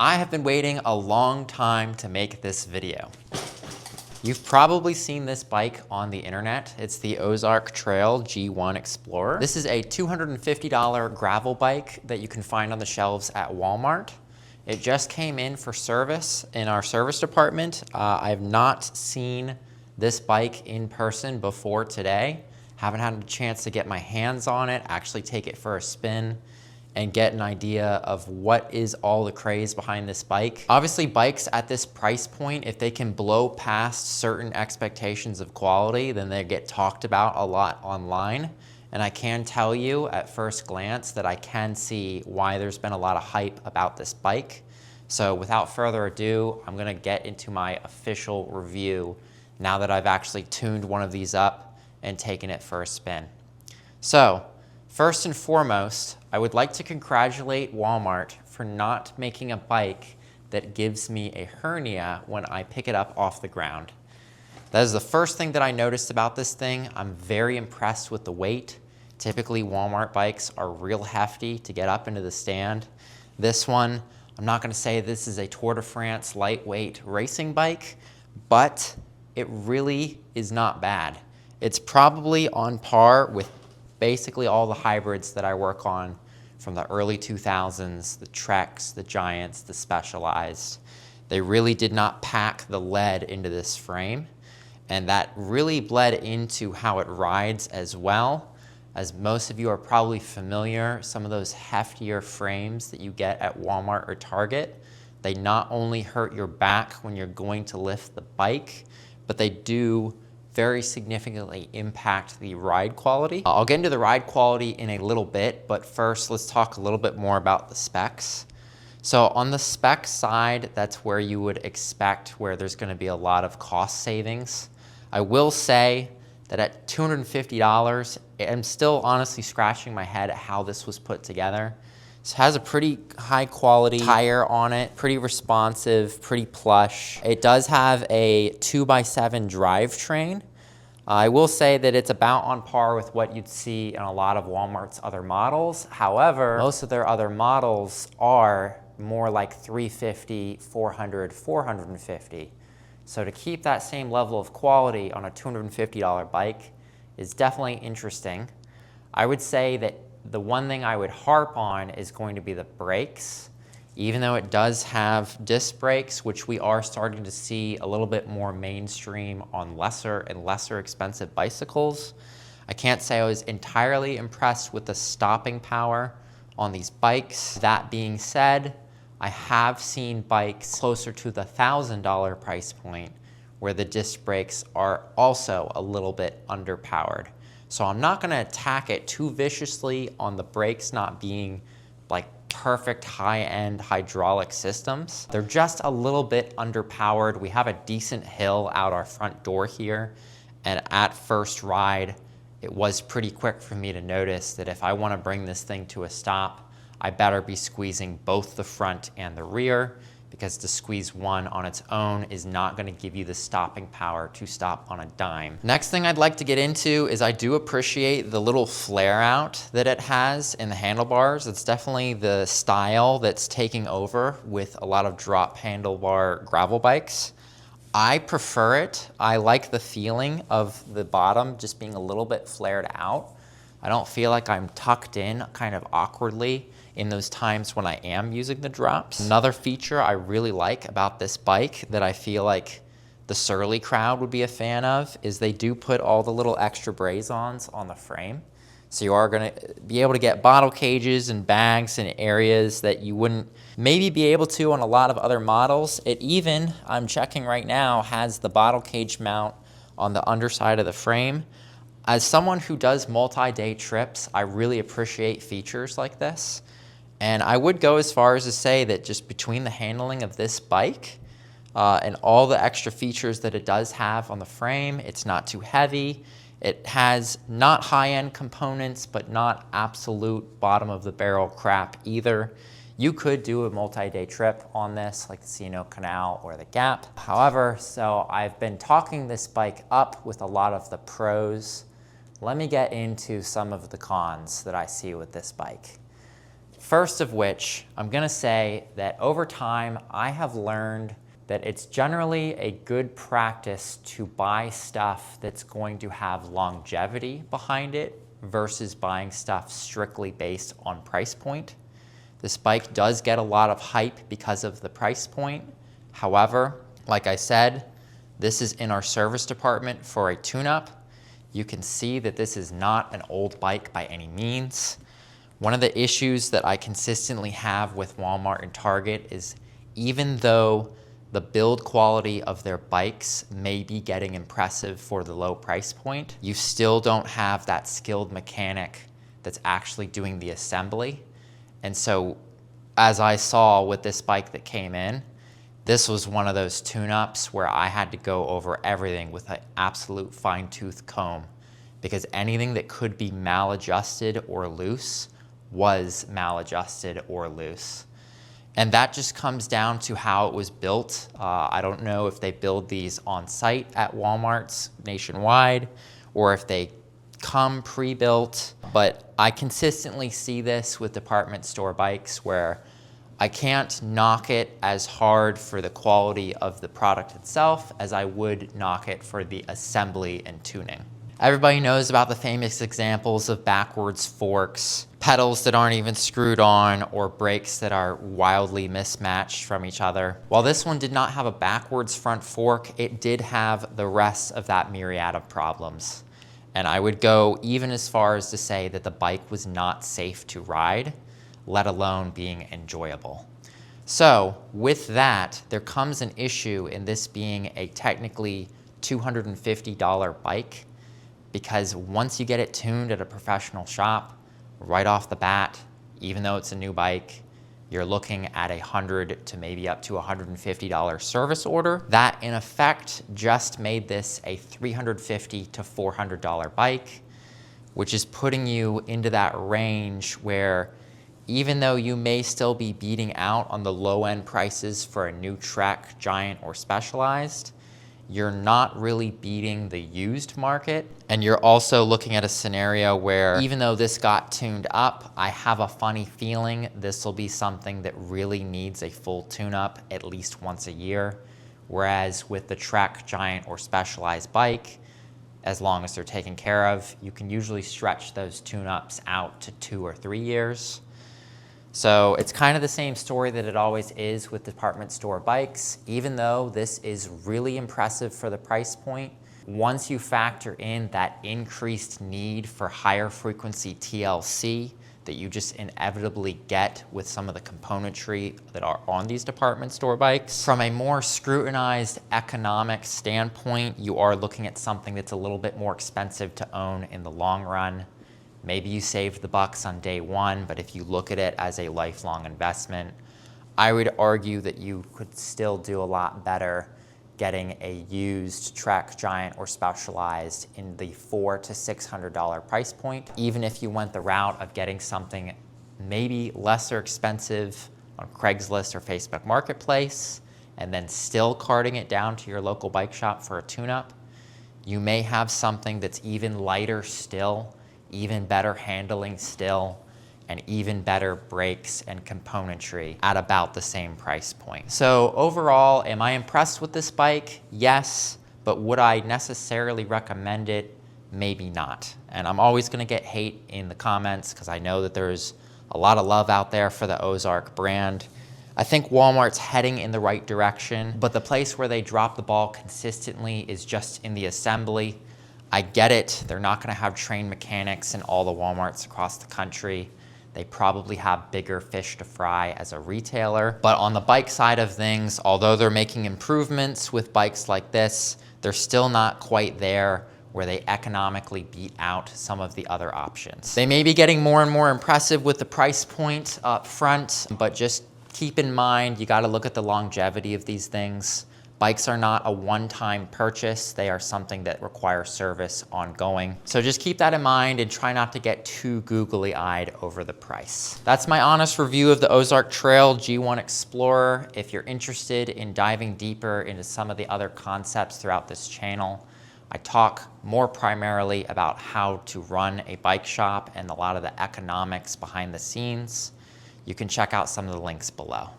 I have been waiting a long time to make this video. You've probably seen this bike on the internet. It's the Ozark Trail G1 Explorer. This is a $250 gravel bike that you can find on the shelves at Walmart. It just came in for service in our service department. I've not seen this bike in person before today. Haven't had a chance to get my hands on it, actually take it for a spin, and get an idea of what is all the craze behind this bike. Obviously, bikes at this price point, if they can blow past certain expectations of quality, then they get talked about a lot online. And I can tell you at first glance that I can see why there's been a lot of hype about this bike. So without further ado, I'm gonna get into my official review now that I've actually tuned one of these up and taken it for a spin. So, first and foremost, I would like to congratulate Walmart for not making a bike that gives me a hernia when I pick it up off the ground. That is the first thing that I noticed about this thing. I'm very impressed with the weight. Typically, Walmart bikes are real hefty to get up into the stand. This one, I'm not gonna say this is a Tour de France lightweight racing bike, but it really is not bad. It's probably on par with basically all the hybrids that I work on from the early 2000s, the Treks, the Giants, the Specialized. They really did not pack the lead into this frame, and that really bled into how it rides as well. As most of you are probably familiar, some of those heftier frames that you get at Walmart or Target, they not only hurt your back when you're going to lift the bike, but they do very significantly impact the ride quality. I'll get into the ride quality in a little bit, but first let's talk a little bit more about the specs. So on the spec side, that's where you would expect where there's gonna be a lot of cost savings. I will say that at $250, I'm still honestly scratching my head at how this was put together. It has a pretty high quality tire on it, pretty responsive, pretty plush. It does have a 2x7 drivetrain. I will say that it's about on par with what you'd see in a lot of Walmart's other models. However, most of their other models are more like 350, 400, 450. So to keep that same level of quality on a $250 bike is definitely interesting. I would say that the one thing I would harp on is going to be the brakes. Even though it does have disc brakes, which we are starting to see a little bit more mainstream on lesser and lesser expensive bicycles, I can't say I was entirely impressed with the stopping power on these bikes. That being said, I have seen bikes closer to the $1,000 price point where the disc brakes are also a little bit underpowered. So I'm not gonna attack it too viciously on the brakes not being like perfect high-end hydraulic systems. They're just a little bit underpowered. We have a decent hill out our front door here, and at first ride, it was pretty quick for me to notice that if I wanna bring this thing to a stop, I better be squeezing both the front and the rear, because to squeeze one on its own is not gonna give you the stopping power to stop on a dime. Next thing I'd like to get into is I do appreciate the little flare out that it has in the handlebars. It's definitely the style that's taking over with a lot of drop handlebar gravel bikes. I prefer it. I like the feeling of the bottom just being a little bit flared out. I don't feel like I'm tucked in kind of awkwardly in those times when I am using the drops. Another feature I really like about this bike that I feel like the surly crowd would be a fan of is they do put all the little extra braze-ons on the frame. So you are gonna be able to get bottle cages and bags in areas that you wouldn't maybe be able to on a lot of other models. It even, I'm checking right now, has the bottle cage mount on the underside of the frame. As someone who does multi-day trips, I really appreciate features like this. And I would go as far as to say that just between the handling of this bike and all the extra features that it does have on the frame, it's not too heavy. It has not high-end components, but not absolute bottom of the barrel crap either. You could do a multi-day trip on this, like the C&O Canal or the Gap. However, so I've been talking this bike up with a lot of the pros. Let me get into some of the cons that I see with this bike. First of which, I'm gonna say that over time, I have learned that it's generally a good practice to buy stuff that's going to have longevity behind it versus buying stuff strictly based on price point. This bike does get a lot of hype because of the price point. However, like I said, this is in our service department for a tune-up. You can see that this is not an old bike by any means. One of the issues that I consistently have with Walmart and Target is even though the build quality of their bikes may be getting impressive for the low price point, you still don't have that skilled mechanic that's actually doing the assembly. And so, as I saw with this bike that came in, this was one of those tune-ups where I had to go over everything with an absolute fine-tooth comb, because anything that could be maladjusted or loose was maladjusted or loose. And that just comes down to how it was built. I don't know if they build these on site at Walmarts nationwide or if they come pre-built, but I consistently see this with department store bikes where I can't knock it as hard for the quality of the product itself as I would knock it for the assembly and tuning. Everybody knows about the famous examples of backwards forks, pedals that aren't even screwed on, or brakes that are wildly mismatched from each other. While this one did not have a backwards front fork, it did have the rest of that myriad of problems. And I would go even as far as to say that the bike was not safe to ride, let alone being enjoyable. So with that, there comes an issue in this being a technically $250 bike, because once you get it tuned at a professional shop, right off the bat, even though it's a new bike, you're looking at $100 to maybe up to $150 service order. That in effect just made this a $350 to $400 bike, which is putting you into that range where even though you may still be beating out on the low end prices for a new Trek, Giant, or Specialized, you're not really beating the used market. And you're also looking at a scenario where even though this got tuned up, I have a funny feeling this will be something that really needs a full tune-up at least once a year. Whereas with the Trek, Giant, or Specialized bike, as long as they're taken care of, you can usually stretch those tune-ups out to 2 or 3 years. So it's kind of the same story that it always is with department store bikes. Even though this is really impressive for the price point, once you factor in that increased need for higher frequency TLC that you just inevitably get with some of the componentry that are on these department store bikes, from a more scrutinized economic standpoint, you are looking at something that's a little bit more expensive to own in the long run. Maybe you saved the bucks on day one, but if you look at it as a lifelong investment, I would argue that you could still do a lot better getting a used Trek, Giant, or Specialized in the $400 to $600 price point, even if you went the route of getting something maybe lesser expensive on Craigslist or Facebook Marketplace, and then still carting it down to your local bike shop for a tune-up. You may have something that's even lighter still, even better handling still, and even better brakes and componentry at about the same price point. So overall, am I impressed with this bike? Yes, but would I necessarily recommend it? Maybe not. And I'm always gonna get hate in the comments because I know that there's a lot of love out there for the Ozark brand. I think Walmart's heading in the right direction, but the place where they drop the ball consistently is just in the assembly. I get it, they're not gonna have trained mechanics in all the Walmarts across the country. They probably have bigger fish to fry as a retailer. But on the bike side of things, although they're making improvements with bikes like this, they're still not quite there where they economically beat out some of the other options. They may be getting more and more impressive with the price point up front, but just keep in mind, you gotta look at the longevity of these things. Bikes are not a one-time purchase. They are something that requires service ongoing. So just keep that in mind and try not to get too googly-eyed over the price. That's my honest review of the Ozark Trail G1 Explorer. If you're interested in diving deeper into some of the other concepts throughout this channel, I talk more primarily about how to run a bike shop and a lot of the economics behind the scenes. you can check out some of the links below.